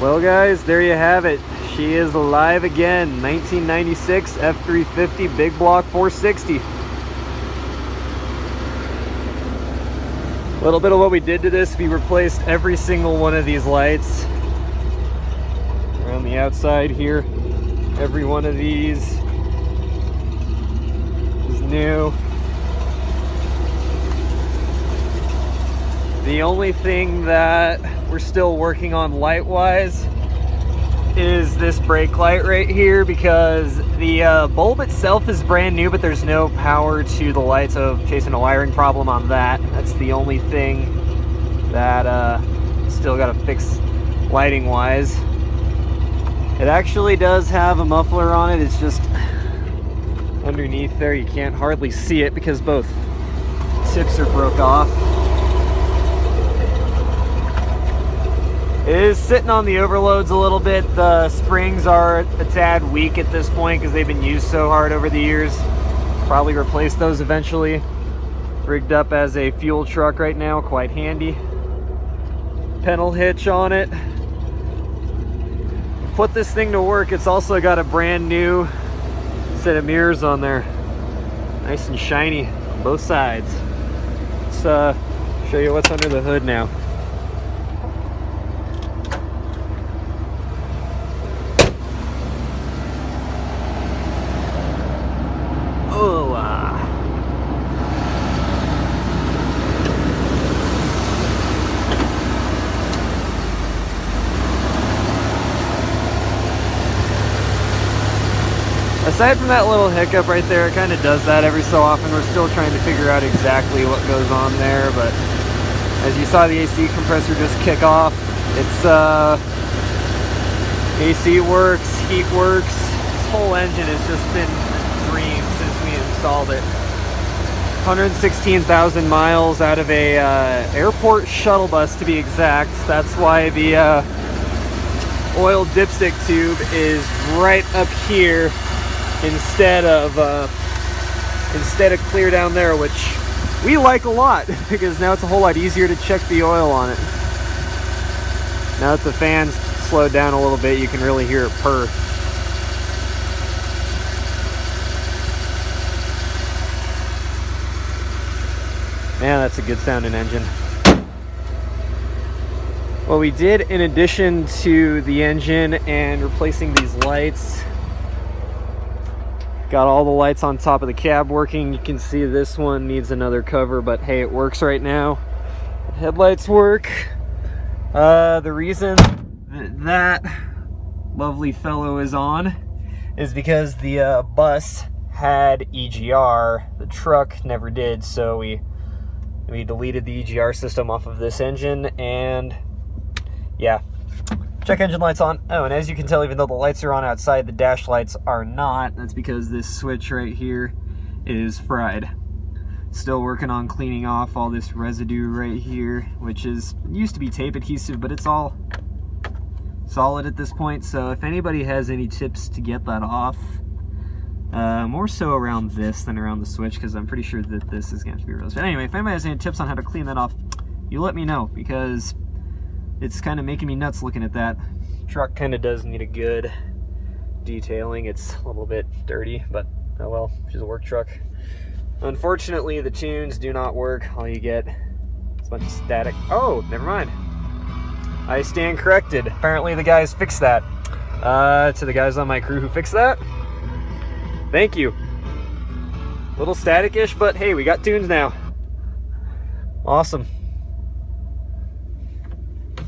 Well guys, there you have it. She is alive again. 1996 F-350 Big Block 460. A little bit of what we did to this, we replaced every single one of these lights around the outside here. Every one of these is new. The only thing that we're still working on light-wise is this brake light right here, because the bulb itself is brand new, but there's no power to the light, so chasing a wiring problem on that. That's the only thing that still got to fix lighting-wise. It actually does have a muffler on it. It's just underneath there. You can't hardly see it because both tips are broke off. It is sitting on the overloads a little bit. The springs are a tad weak at this point because they've been used so hard over the years. Probably replace those eventually. Rigged up as a fuel truck right now, quite handy. Pedal hitch on it. Put this thing to work. It's also got a brand new set of mirrors on there. Nice and shiny on both sides. Let's show you what's under the hood now. Aside from that little hiccup right there, it kind of does that every so often. We're still trying to figure out exactly what goes on there, but as you saw the AC compressor just kick off, it's AC works, heat works. This whole engine has just been green since we installed it. 116,000 miles out of a airport shuttle bus, to be exact. That's why the oil dipstick tube is right up here instead of clear down there, which we like a lot because now it's a whole lot easier to check the oil on it. Now that the fan's slowed down a little bit, you can really hear it purr. Man, that's a good sounding engine. What we did in addition to the engine and replacing these lights, got all the lights on top of the cab working. You can see this one needs another cover, but hey, it works right now. The headlights work. The reason that lovely fellow is on is because the bus had EGR. The truck never did, so we deleted the EGR system off of this engine, and yeah. Check engine lights on. Oh, and as you can tell, even though the lights are on outside, the dash lights are not. That's because this switch right here is fried. Still working on cleaning off all this residue right here, which used to be tape adhesive, but it's all solid at this point. So if anybody has any tips to get that off, more so around this than around the switch, because I'm pretty sure that this is going to be real. But anyway, if anybody has any tips on how to clean that off, you let me know, because it's kind of making me nuts looking at that. Truck kind of does need a good detailing. It's a little bit dirty, but oh well, she's a work truck. Unfortunately, the tunes do not work. All you get is a bunch of static. Oh, never mind. I stand corrected. Apparently the guys fixed that. To the guys on my crew who fixed that, thank you. A little static-ish, but hey, we got tunes now. Awesome.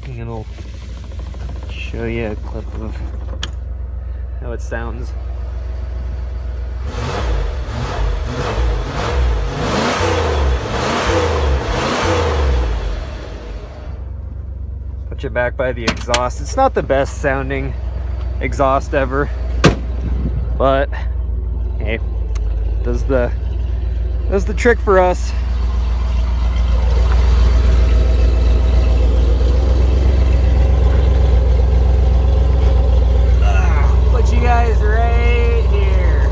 And I'll show you a clip of how it sounds. Put you back by the exhaust. It's not the best sounding exhaust ever, but hey, does the trick for us. You guys right here.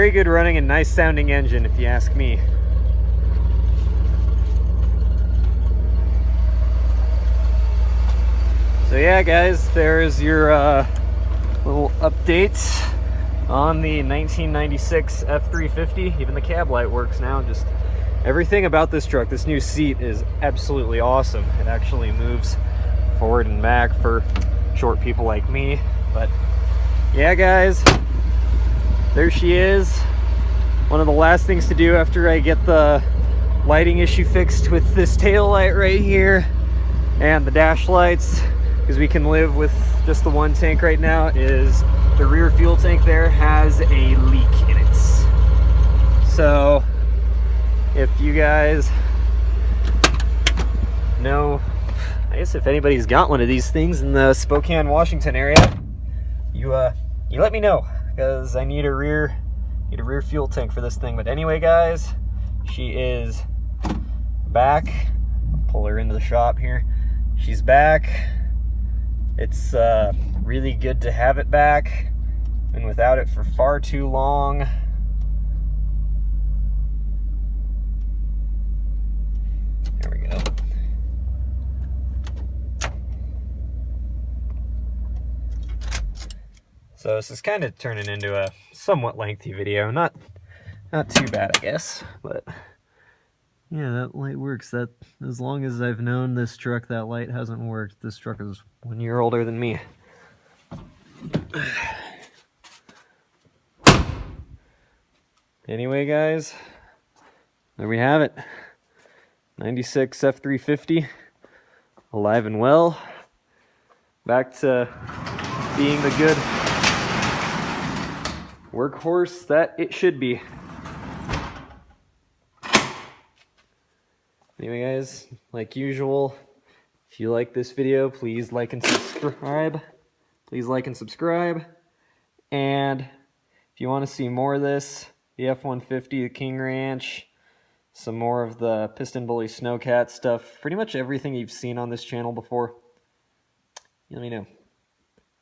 very good running and nice sounding engine, if you ask me. So yeah, guys, there's your little updates on the 1996 F-350. Even the cab light works now. Just everything about this truck. This new seat is absolutely awesome. It actually moves forward and back for short people like me. But yeah, guys, there she is. One of the last things to do after I get the lighting issue fixed with this tail light right here and the dash lights, because we can live with just the one tank right now, is the rear fuel tank there has a leak in it. So if you guys know, I guess if anybody's got one of these things in the Spokane, Washington area, you let me know, because I need a rear fuel tank for this thing. But anyway, guys, she is back. I'll pull her into the shop here. She's back. It's really good to have it back. Been without it for far too long. There we go. So this is kind of turning into a somewhat lengthy video. Not too bad, I guess, but yeah, that light works. That, as long as I've known this truck, that light hasn't worked. This truck is 1 year older than me. Anyway, guys, there we have it. 96 F-350, alive and well. Back to being the good workhorse that it should be. Anyway, guys, like usual, if you like this video, please like and subscribe. Please like and subscribe. And if you want to see more of this, the F-150, the King Ranch, some more of the Piston Bully Snowcat stuff, pretty much everything you've seen on this channel before, let me know.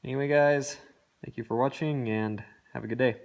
Anyway, guys, thank you for watching, and have a good day.